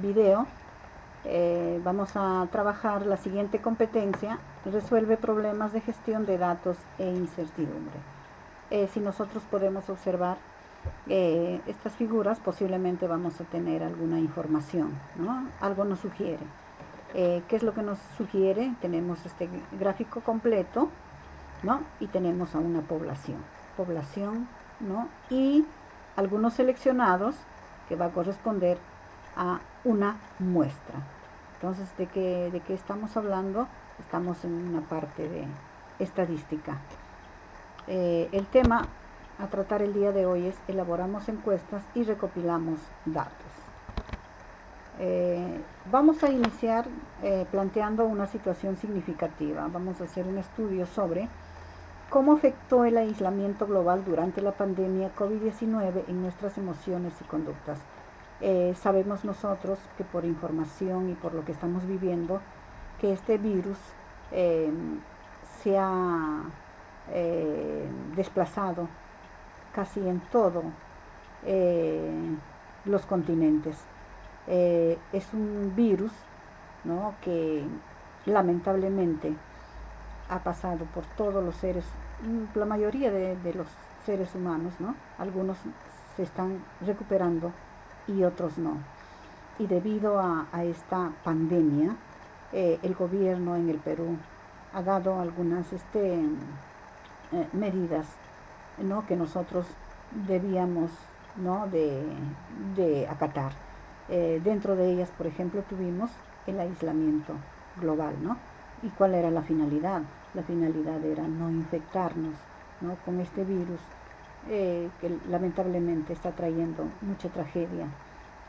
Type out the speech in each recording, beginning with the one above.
video vamos a trabajar la siguiente competencia: resuelve problemas de gestión de datos e incertidumbre. Si nosotros podemos observar estas figuras, posiblemente vamos a tener alguna información, ¿no? Algo nos sugiere. ¿Qué es lo que nos sugiere? Tenemos este gráfico completo, ¿no? Y tenemos a una población, ¿no? Y algunos seleccionados que va a corresponder a una muestra. Entonces, ¿de qué estamos hablando? Estamos en una parte de estadística. El tema a tratar el día de hoy es: elaboramos encuestas y recopilamos datos. Vamos a iniciar planteando una situación significativa. Vamos a hacer un estudio sobre cómo afectó el aislamiento global durante la pandemia COVID-19 en nuestras emociones y conductas. Sabemos nosotros que por información y por lo que estamos viviendo, que este virus se ha desplazado casi en todo los continentes. Es un virus, ¿no?, que lamentablemente ha pasado por todos los seres, la mayoría de los seres humanos, ¿no? Algunos se están recuperando y otros no. Y debido a esta pandemia, el gobierno en el Perú ha dado algunas medidas, ¿no?, que nosotros debíamos, ¿no?, de acatar. Dentro de ellas, por ejemplo, tuvimos el aislamiento global, ¿no? ¿Y cuál era la finalidad? La finalidad era no infectarnos, ¿no?, con este virus que lamentablemente está trayendo mucha tragedia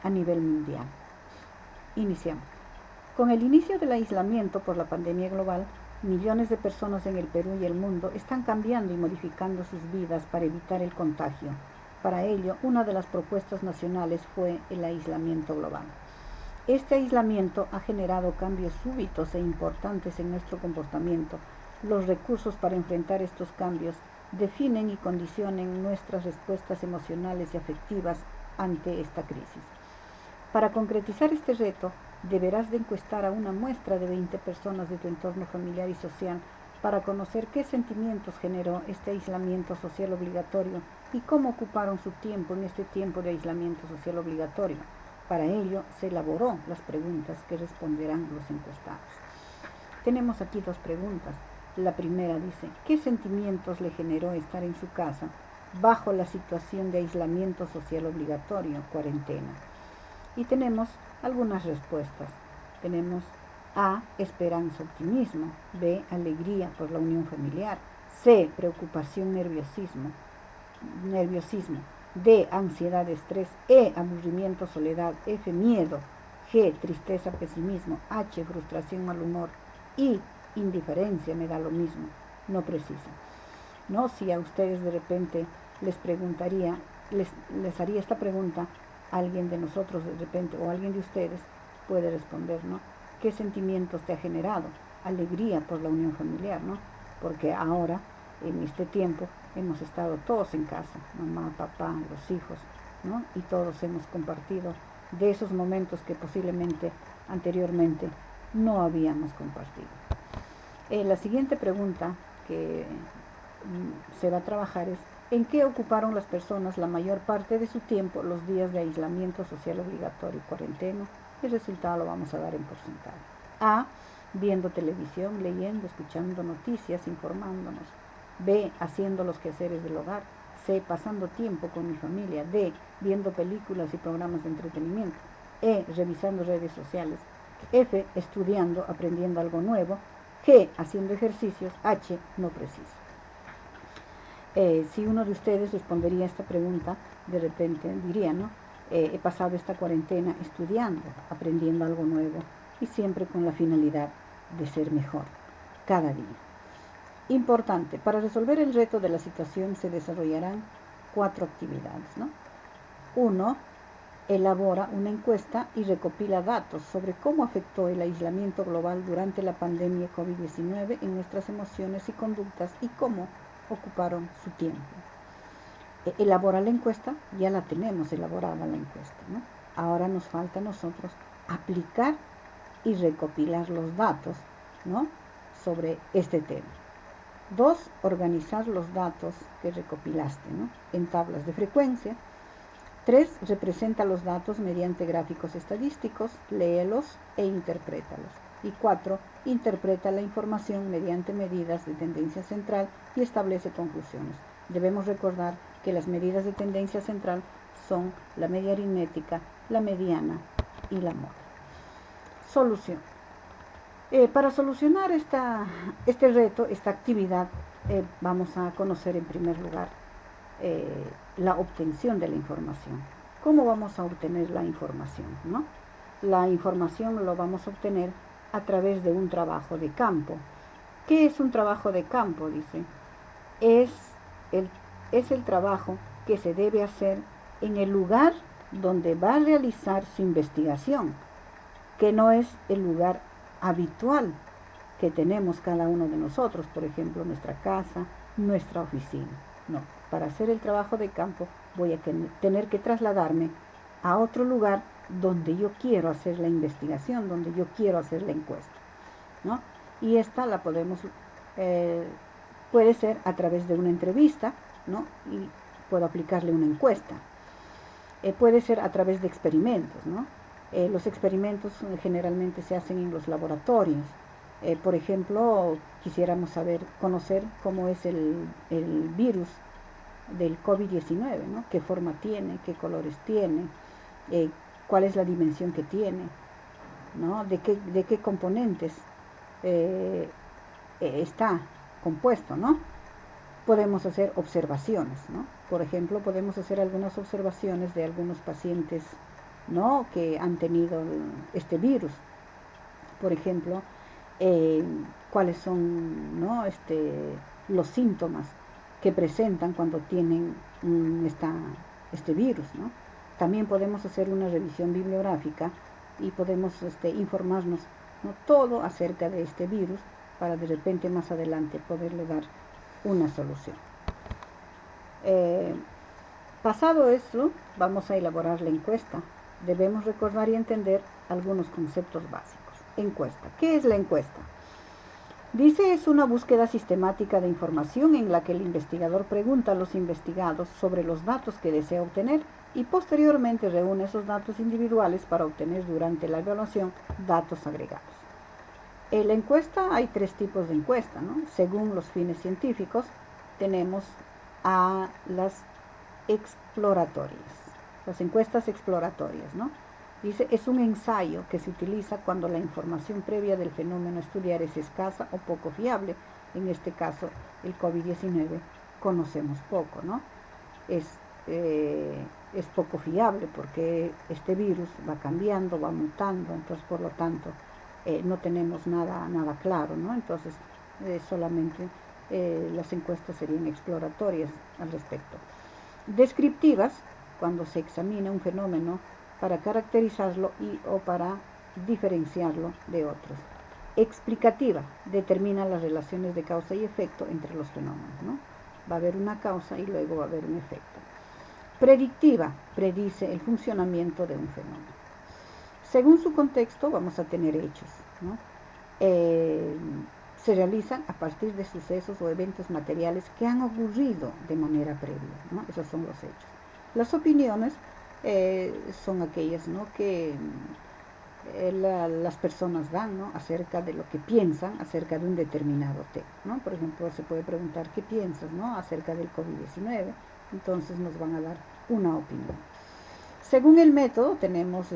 a nivel mundial. Iniciamos. Con el inicio del aislamiento por la pandemia global, millones de personas en el Perú y el mundo están cambiando y modificando sus vidas para evitar el contagio. Para ello, una de las propuestas nacionales fue el aislamiento global. Este aislamiento ha generado cambios súbitos e importantes en nuestro comportamiento. Los recursos para enfrentar estos cambios definen y condicionan nuestras respuestas emocionales y afectivas ante esta crisis. Para concretizar este reto, deberás de encuestar a una muestra de 20 personas de tu entorno familiar y social para conocer qué sentimientos generó este aislamiento social obligatorio y cómo ocuparon su tiempo en este tiempo de aislamiento social obligatorio. Para ello, se elaboró las preguntas que responderán los encuestados. Tenemos aquí dos preguntas. La primera dice: ¿qué sentimientos le generó estar en su casa bajo la situación de aislamiento social obligatorio, cuarentena? Y tenemos algunas respuestas. Tenemos A, esperanza, optimismo; B, alegría por la unión familiar; C, preocupación, nerviosismo; D, ansiedad, estrés; E, aburrimiento, soledad; F, miedo; G, tristeza, pesimismo; H, frustración, mal humor; I, indiferencia, me da lo mismo, no precisa. ¿No? Si a ustedes de repente les preguntaría, les haría esta pregunta, alguien de nosotros de repente, o alguien de ustedes puede responder, ¿no? ¿Qué sentimientos te ha generado? Alegría por la unión familiar, ¿no? Porque ahora, en este tiempo, hemos estado todos en casa, mamá, papá, los hijos, ¿no? Y todos hemos compartido de esos momentos que posiblemente anteriormente no habíamos compartido. La siguiente pregunta que se va a trabajar es: ¿en qué ocuparon las personas la mayor parte de su tiempo los días de aislamiento social obligatorio y cuarentena? El resultado lo vamos a dar en porcentaje. A, viendo televisión, leyendo, escuchando noticias, informándonos. B, haciendo los quehaceres del hogar. C, pasando tiempo con mi familia. D, viendo películas y programas de entretenimiento. E, revisando redes sociales. F, estudiando, aprendiendo algo nuevo. G, haciendo ejercicios. H, no preciso. Si uno de ustedes respondería a esta pregunta, de repente diría, ¿no? He pasado esta cuarentena estudiando, aprendiendo algo nuevo y siempre con la finalidad de ser mejor cada día. Importante, para resolver el reto de la situación se desarrollarán 4 actividades, ¿no? 1. Elabora una encuesta y recopila datos sobre cómo afectó el aislamiento global durante la pandemia COVID-19 en nuestras emociones y conductas y cómo ocuparon su tiempo. Elabora la encuesta, ya la tenemos elaborada la encuesta, ¿no? Ahora nos falta a nosotros aplicar y recopilar los datos, ¿no?, sobre este tema. 2, organizar los datos que recopilaste, ¿no?, en tablas de frecuencia. 3, representa los datos mediante gráficos estadísticos, léelos e interprétalos. Y 4, interpreta la información mediante medidas de tendencia central y establece conclusiones. Debemos recordar que las medidas de tendencia central son la media aritmética, la mediana y la moda. Solución. Para solucionar este reto, esta actividad, vamos a conocer en primer lugar la obtención de la información. ¿Cómo vamos a obtener la información, ¿no? La información lo vamos a obtener a través de un trabajo de campo. ¿Qué es un trabajo de campo? Dice, es el trabajo que se debe hacer en el lugar donde va a realizar su investigación, que no es el lugar habitual que tenemos cada uno de nosotros, por ejemplo, nuestra casa, nuestra oficina. No, para hacer el trabajo de campo voy a tener que trasladarme a otro lugar donde yo quiero hacer la investigación, donde yo quiero hacer la encuesta, ¿no? Y esta la podemos, puede ser a través de una entrevista, ¿no?, y puedo aplicarle una encuesta. Puede ser a través de experimentos, ¿no? Los experimentos generalmente se hacen en los laboratorios. Por ejemplo, quisiéramos conocer cómo es el virus del COVID-19, ¿no? ¿Qué forma tiene? ¿Qué colores tiene? ¿Cuál es la dimensión que tiene? ¿No? ¿De qué componentes está compuesto, ¿no? Podemos hacer observaciones, ¿no? Por ejemplo, podemos hacer algunas observaciones de algunos pacientes, ¿no?, que han tenido este virus. Por ejemplo, cuáles son, ¿no?, los síntomas que presentan cuando tienen este virus, ¿no? También podemos hacer una revisión bibliográfica y podemos informarnos, ¿no?, todo acerca de este virus para de repente más adelante poderle dar una solución. Pasado esto, vamos a elaborar la encuesta. Debemos recordar y entender algunos conceptos básicos. Encuesta. ¿Qué es la encuesta? Dice, es una búsqueda sistemática de información en la que el investigador pregunta a los investigados sobre los datos que desea obtener y posteriormente reúne esos datos individuales para obtener durante la evaluación datos agregados. En la encuesta hay 3 tipos de encuesta, ¿no? Según los fines científicos, tenemos a las exploratorias, las encuestas exploratorias, ¿no? Dice, es un ensayo que se utiliza cuando la información previa del fenómeno a estudiar es escasa o poco fiable. En este caso, el COVID-19, conocemos poco, ¿no? Es poco fiable porque este virus va cambiando, va mutando, entonces por lo tanto no tenemos nada claro, ¿no? Entonces solamente las encuestas serían exploratorias al respecto. Descriptivas, cuando se examina un fenómeno para caracterizarlo o para diferenciarlo de otros. Explicativa, determina las relaciones de causa y efecto entre los fenómenos, ¿no? Va a haber una causa y luego va a haber un efecto. Predictiva, predice el funcionamiento de un fenómeno. Según su contexto vamos a tener hechos, ¿no? Se realizan a partir de sucesos o eventos materiales que han ocurrido de manera previa, ¿no? Esos son los hechos. Las opiniones son aquellas, ¿no?, que las personas dan, ¿no?, acerca de lo que piensan acerca de un determinado tema, ¿no? Por ejemplo, se puede preguntar ¿qué piensas, ¿no?, acerca del COVID-19? Entonces nos van a dar una opinión. Según el método tenemos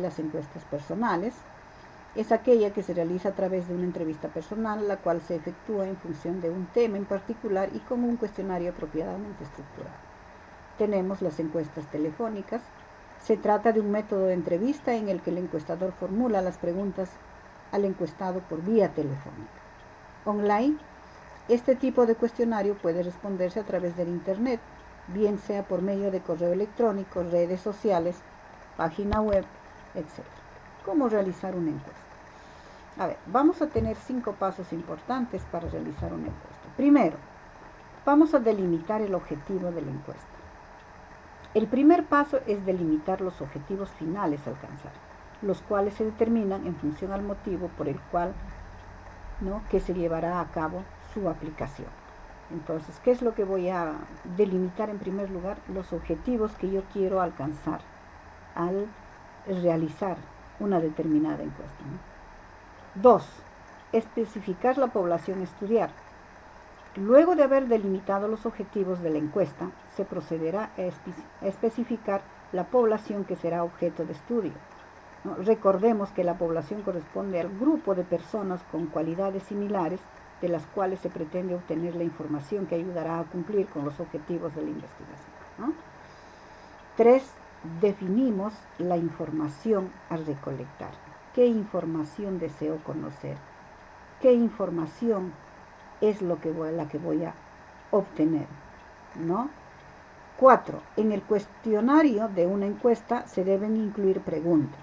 las encuestas personales. Es aquella que se realiza a través de una entrevista personal, la cual se efectúa en función de un tema en particular y con un cuestionario apropiadamente estructurado. Tenemos las encuestas telefónicas. Se trata de un método de entrevista en el que el encuestador formula las preguntas al encuestado por vía telefónica. Online, este tipo de cuestionario puede responderse a través del Internet, bien sea por medio de correo electrónico, redes sociales, página web, etc. ¿Cómo realizar una encuesta? A ver, vamos a tener 5 pasos importantes para realizar una encuesta. Primero, vamos a delimitar el objetivo de la encuesta. El primer paso es delimitar los objetivos finales a alcanzar. los cuales se determinan en función al motivo por el cual, ¿no?, que se llevará a cabo su aplicación. Entonces, ¿qué es lo que voy a delimitar en primer lugar? Los objetivos que yo quiero alcanzar al realizar una determinada encuesta, ¿no? 2. Especificar la población a estudiar. Luego de haber delimitado los objetivos de la encuesta, se procederá a especificar la población que será objeto de estudio, ¿no? Recordemos que la población corresponde al grupo de personas con cualidades similares de las cuales se pretende obtener la información que ayudará a cumplir con los objetivos de la investigación, ¿no? 3. Definimos la información a recolectar. ¿Qué información deseo conocer? ¿Qué información es la que voy a obtener, ¿no? 4. En el cuestionario de una encuesta se deben incluir preguntas,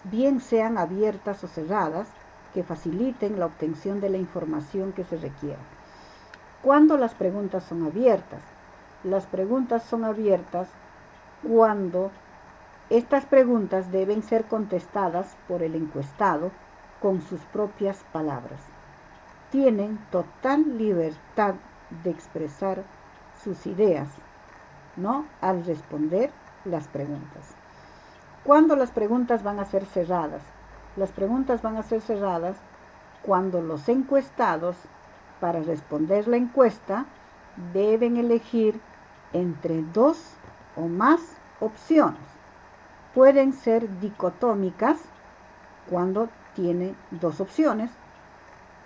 bien sean abiertas o cerradas, que faciliten la obtención de la información que se requiera. ¿Cuándo las preguntas son abiertas? Las preguntas son abiertas cuando estas preguntas deben ser contestadas por el encuestado con sus propias palabras. Tienen total libertad de expresar sus ideas, ¿no?, al responder las preguntas. ¿Cuándo las preguntas van a ser cerradas? Las preguntas van a ser cerradas cuando los encuestados, para responder la encuesta, deben elegir entre 2 o más opciones. Pueden ser dicotómicas cuando tiene 2 opciones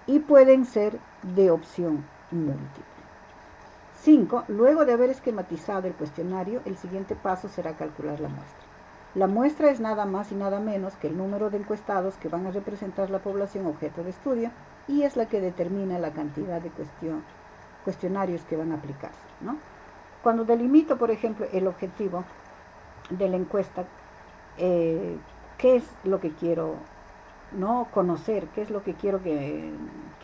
y pueden ser de opción múltiple. 5. Luego de haber esquematizado el cuestionario, el siguiente paso será calcular la muestra. La muestra es nada más y nada menos que el número de encuestados que van a representar la población objeto de estudio y es la que determina la cantidad de cuestionarios que van a aplicarse, ¿no? Cuando delimito, por ejemplo, el objetivo de la encuesta, ¿qué es lo que quiero, ¿no?, conocer? ¿Qué es lo que quiero que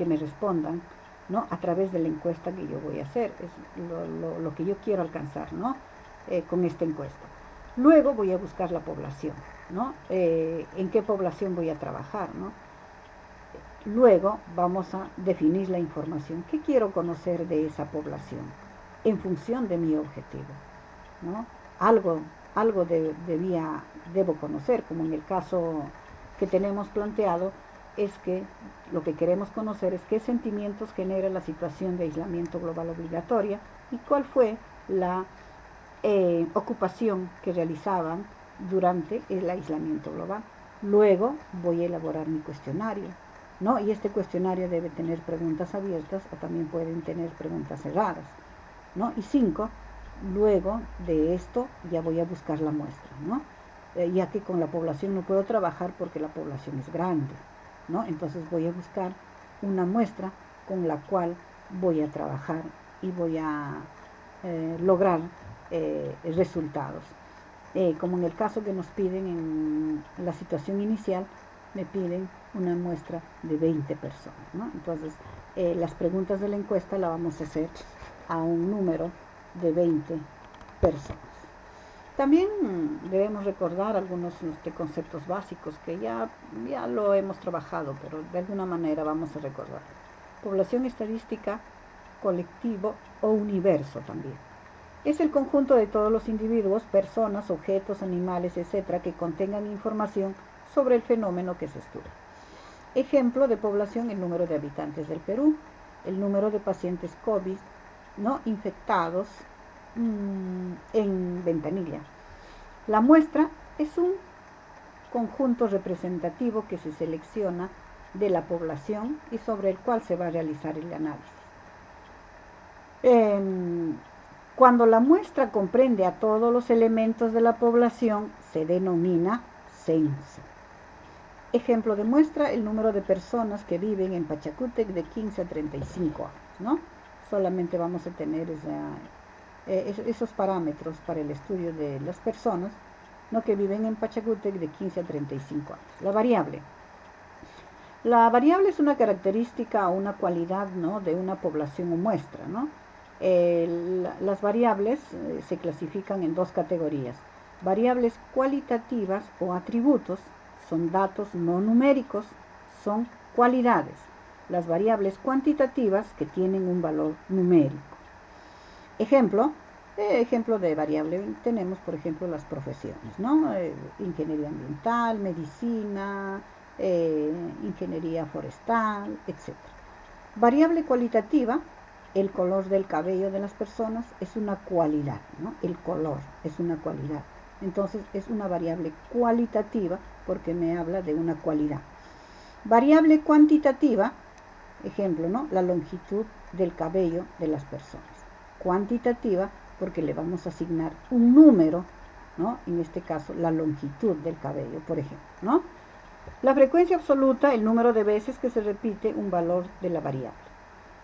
me respondan, ¿no?, a través de la encuesta que yo voy a hacer? Es lo que yo quiero alcanzar, ¿no?, con esta encuesta. Luego voy a buscar la población, ¿no? ¿En qué población voy a trabajar, ¿no? Luego vamos a definir la información. ¿Qué quiero conocer de esa población? En función de mi objetivo, ¿no? Algo debo conocer, como en el caso que tenemos planteado, es que lo que queremos conocer es qué sentimientos genera la situación de aislamiento global obligatoria y cuál fue la ocupación que realizaban durante el aislamiento global. Luego voy a elaborar mi cuestionario, ¿no? Y este cuestionario debe tener preguntas abiertas o también pueden tener preguntas cerradas, ¿no? Y 5, luego de esto ya voy a buscar la muestra, ¿no? Ya que con la población no puedo trabajar porque la población es grande, ¿no? Entonces voy a buscar una muestra con la cual voy a trabajar y voy a lograr resultados. Como en el caso que nos piden en la situación inicial, me piden una muestra de 20 personas, ¿no? Entonces, las preguntas de la encuesta la vamos a hacer a un número de 20 personas. También debemos recordar algunos conceptos básicos que ya lo hemos trabajado, pero de alguna manera vamos a recordar. Población estadística, colectivo o universo también. Es el conjunto de todos los individuos, personas, objetos, animales, etc., que contengan información sobre el fenómeno que se estudia. Ejemplo de población: el número de habitantes del Perú, el número de pacientes COVID, ¿no?, infectados en Ventanilla. La muestra es un conjunto representativo que se selecciona de la población y sobre el cual se va a realizar el análisis. Cuando la muestra comprende a todos los elementos de la población, se denomina censo. Ejemplo de muestra: el número de personas que viven en Pachacútec de 15 a 35 años, ¿no? Solamente vamos a tener esos parámetros para el estudio de las personas, ¿no?, que viven en Pachacútec de 15 a 35 años. La variable. La variable es una característica o una cualidad, ¿no?, de una población o muestra, ¿no? Las variables se clasifican en 2 categorías: Variables cualitativas o atributos son datos no numéricos, son cualidades. Las variables cuantitativas que tienen un valor numérico. Ejemplo de variable tenemos, por ejemplo, las profesiones, ¿no? Ingeniería ambiental, medicina, ingeniería forestal, etc. Variable cualitativa, el color del cabello de las personas es una cualidad, ¿no? El color es una cualidad. Entonces es una variable cualitativa porque me habla de una cualidad. Variable cuantitativa, ejemplo, ¿no? La longitud del cabello de las personas. Cuantitativa porque le vamos a asignar un número, ¿no? En este caso, la longitud del cabello, por ejemplo, ¿no? La frecuencia absoluta, el número de veces que se repite un valor de la variable.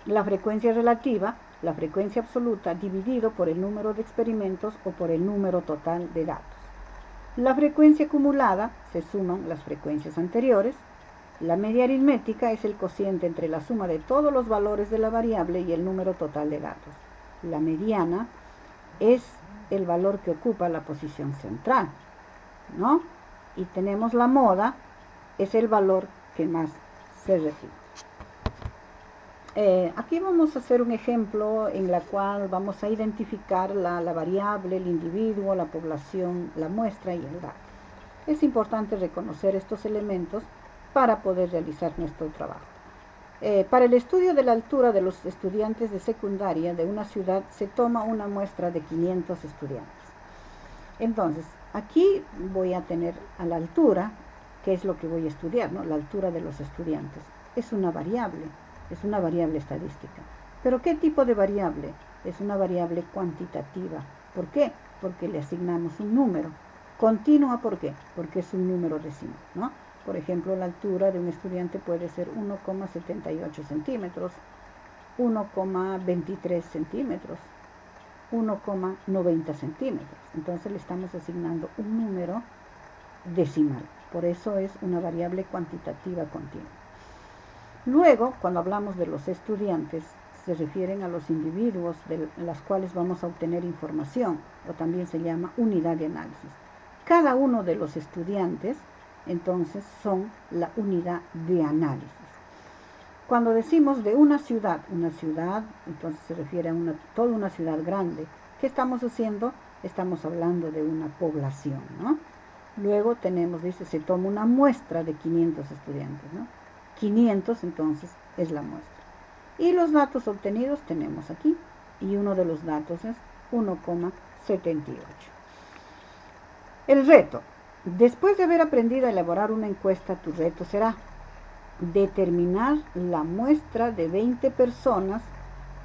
La frecuencia relativa, la frecuencia absoluta dividido por el número de experimentos o por el número total de datos. La frecuencia acumulada, se suman las frecuencias anteriores. La media aritmética es el cociente entre la suma de todos los valores de la variable y el número total de datos. La mediana es el valor que ocupa la posición central, ¿no? Y tenemos la moda, es el valor que más se repite. Aquí vamos a hacer un ejemplo en la cual vamos a identificar la variable, el individuo, la población, la muestra y el dato. Es importante reconocer estos elementos para poder realizar nuestro trabajo. Para el estudio de la altura de los estudiantes de secundaria de una ciudad se toma una muestra de 500 estudiantes. Entonces, aquí voy a tener a la altura, que es lo que voy a estudiar, ¿no? La altura de los estudiantes. Es una variable estadística. ¿Pero qué tipo de variable? Es una variable cuantitativa. ¿Por qué? Porque le asignamos un número. Continua, ¿por qué? Porque es un número decimal, ¿no? Por ejemplo, la altura de un estudiante puede ser 1,78 centímetros, 1,23 centímetros, 1,90 centímetros. Entonces le estamos asignando un número decimal. Por eso es una variable cuantitativa continua. Luego, cuando hablamos de los estudiantes, se refieren a los individuos de las cuales vamos a obtener información, o también se llama unidad de análisis. Cada uno de los estudiantes entonces son la unidad de análisis. Cuando decimos de una ciudad, entonces se refiere a toda una ciudad grande. ¿Qué estamos haciendo? Estamos hablando de una población, ¿no? Luego tenemos, dice, se toma una muestra de 500 estudiantes, ¿no? 500 entonces es la muestra. Y los datos obtenidos tenemos aquí, y uno de los datos es 1,78. El reto. Después de haber aprendido a elaborar una encuesta, tu reto será determinar la muestra de 20 personas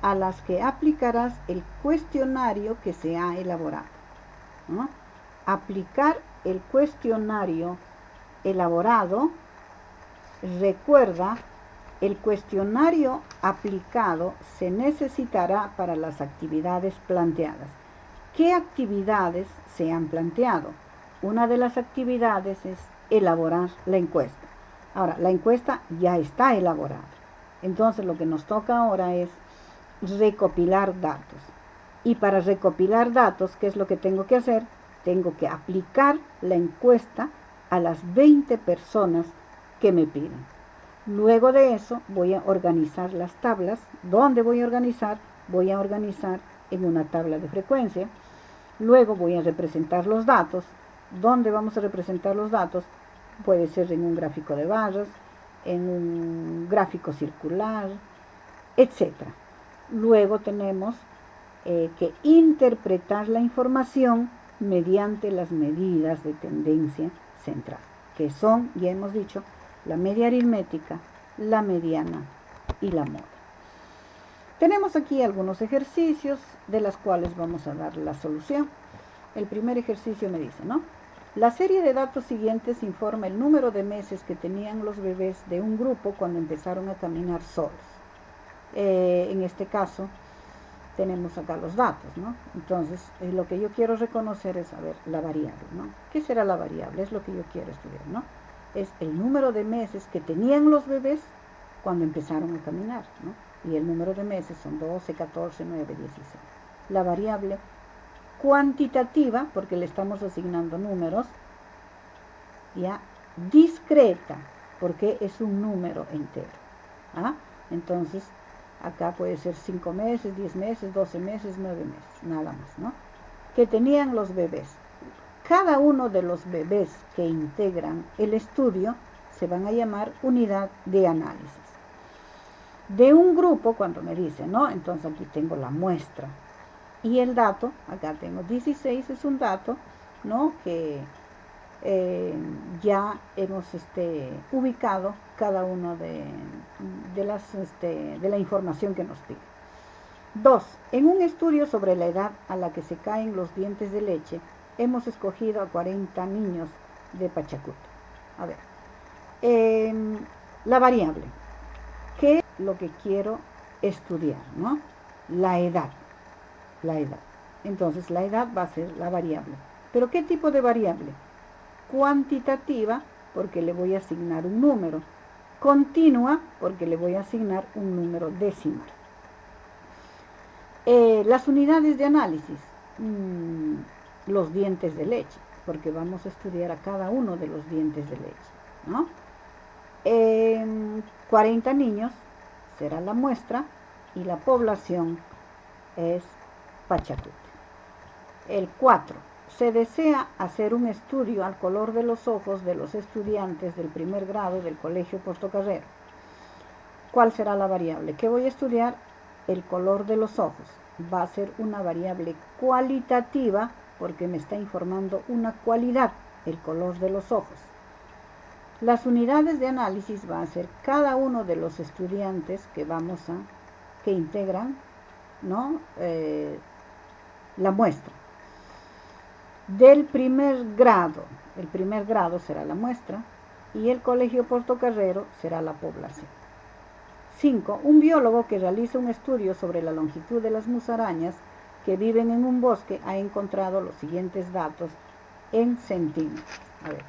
a las que aplicarás el cuestionario que se ha elaborado, ¿no? Aplicar el cuestionario elaborado. Recuerda, el cuestionario aplicado se necesitará para las actividades planteadas. ¿Qué actividades se han planteado? Una de las actividades es elaborar la encuesta. Ahora, la encuesta ya está elaborada. Entonces, lo que nos toca ahora es recopilar datos. Y para recopilar datos, ¿qué es lo que tengo que hacer? Tengo que aplicar la encuesta a las 20 personas que me piden. Luego de eso, voy a organizar las tablas. ¿Dónde voy a organizar? Voy a organizar en una tabla de frecuencia. Luego voy a representar los datos. ¿Dónde vamos a representar los datos? Puede ser en un gráfico de barras, en un gráfico circular, etc. Luego tenemos que interpretar la información mediante las medidas de tendencia central, que son, ya hemos dicho, la media aritmética, la mediana y la moda. Tenemos aquí algunos ejercicios de los cuales vamos a dar la solución. El primer ejercicio me dice, ¿no? La serie de datos siguientes informa el número de meses que tenían los bebés de un grupo cuando empezaron a caminar solos. En este caso, tenemos acá los datos, ¿no? Entonces, lo que yo quiero reconocer es, a ver, la variable, ¿no? ¿Qué será la variable? Es lo que yo quiero estudiar, ¿no? Es el número de meses que tenían los bebés cuando empezaron a caminar, ¿no? Y el número de meses son 12, 14, 9, 16. La variable cuantitativa, porque le estamos asignando números, ya, discreta, porque es un número entero. ¿Ah? Entonces, acá puede ser 5 meses, 10 meses, 12 meses, 9 meses, nada más, ¿no? Que tenían los bebés. Cada uno de los bebés que integran el estudio se van a llamar unidad de análisis. De un grupo, cuando me dicen, ¿no? Entonces aquí tengo la muestra. Y el dato, acá tengo 16, es un dato, ¿no? Que ya hemos ubicado cada uno de la información que nos pide. 2. En un estudio sobre la edad a la que se caen los dientes de leche, hemos escogido a 40 niños de Pachacuti. A ver, la variable. ¿Qué es lo que quiero estudiar? ¿No? La edad. La edad. Entonces, la edad va a ser la variable. ¿Pero qué tipo de variable? Cuantitativa, porque le voy a asignar un número. Continua, porque le voy a asignar un número decimal. Las unidades de análisis, los dientes de leche, porque vamos a estudiar a cada uno de los dientes de leche, ¿no? 40 niños será la muestra y la población es Pachacuti. El 4. Se desea hacer un estudio al color de los ojos de los estudiantes del primer grado del Colegio Portocarrero. ¿Cuál será la variable? ¿Qué voy a estudiar? El color de los ojos. Va a ser una variable cualitativa porque me está informando una cualidad, el color de los ojos. Las unidades de análisis va a ser cada uno de los estudiantes que integran, ¿no? La muestra. Del primer grado, el primer grado será la muestra y el Colegio Portocarrero será la población. 5. Un biólogo que realiza un estudio sobre la longitud de las musarañas que viven en un bosque ha encontrado los siguientes datos en centímetros. A ver,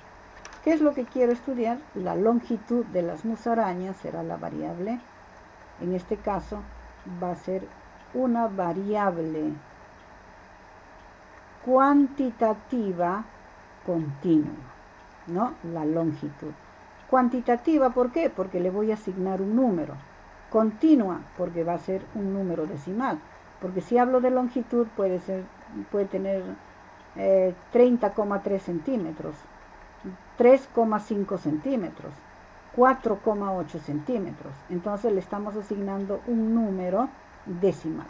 ¿qué es lo que quiero estudiar? La longitud de las musarañas será la variable. En este caso va a ser una variable cuantitativa continua, ¿no? La longitud. Cuantitativa, ¿por qué? Porque le voy a asignar un número. Continua, porque va a ser un número decimal. Porque si hablo de longitud, puede tener 30,3 centímetros, 3,5 centímetros, 4,8 centímetros. Entonces le estamos asignando un número decimal.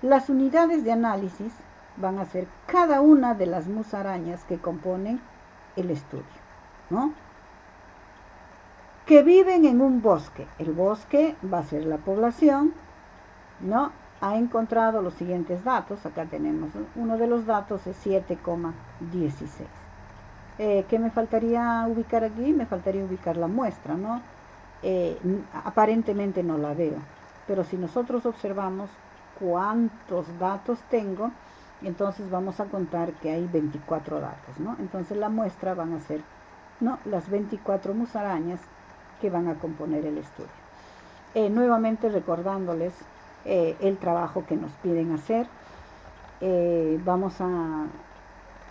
Las unidades de análisis van a ser cada una de las musarañas que componen el estudio, ¿no? Que viven en un bosque. El bosque va a ser la población, ¿no? Ha encontrado los siguientes datos. Acá tenemos uno de los datos, es 7,16. ¿Qué me faltaría ubicar aquí? Me faltaría ubicar la muestra, ¿no? Aparentemente no la veo, pero si nosotros observamos cuántos datos tengo, entonces vamos a contar que hay 24 datos, ¿no? Entonces la muestra van a ser, ¿no?, las 24 musarañas que van a componer el estudio. Nuevamente recordándoles el trabajo que nos piden hacer. Vamos a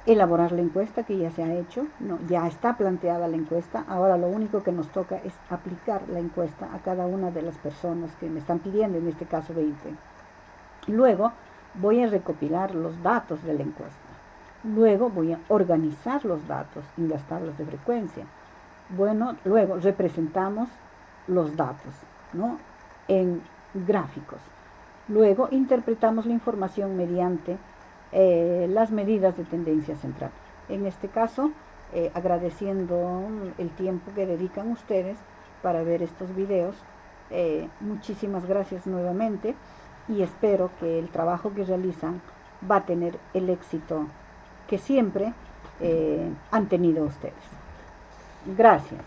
elaborar la encuesta que ya se ha hecho, ¿no? Ya está planteada la encuesta. Ahora lo único que nos toca es aplicar la encuesta a cada una de las personas que me están pidiendo, en este caso 20. Luego voy a recopilar los datos de la encuesta. Luego voy a organizar los datos en las tablas de frecuencia. Bueno, luego representamos los datos, ¿no?, en gráficos. Luego interpretamos la información mediante las medidas de tendencia central. En este caso, agradeciendo el tiempo que dedican ustedes para ver estos videos, muchísimas gracias nuevamente y espero que el trabajo que realizan va a tener el éxito que siempre han tenido ustedes. Gracias.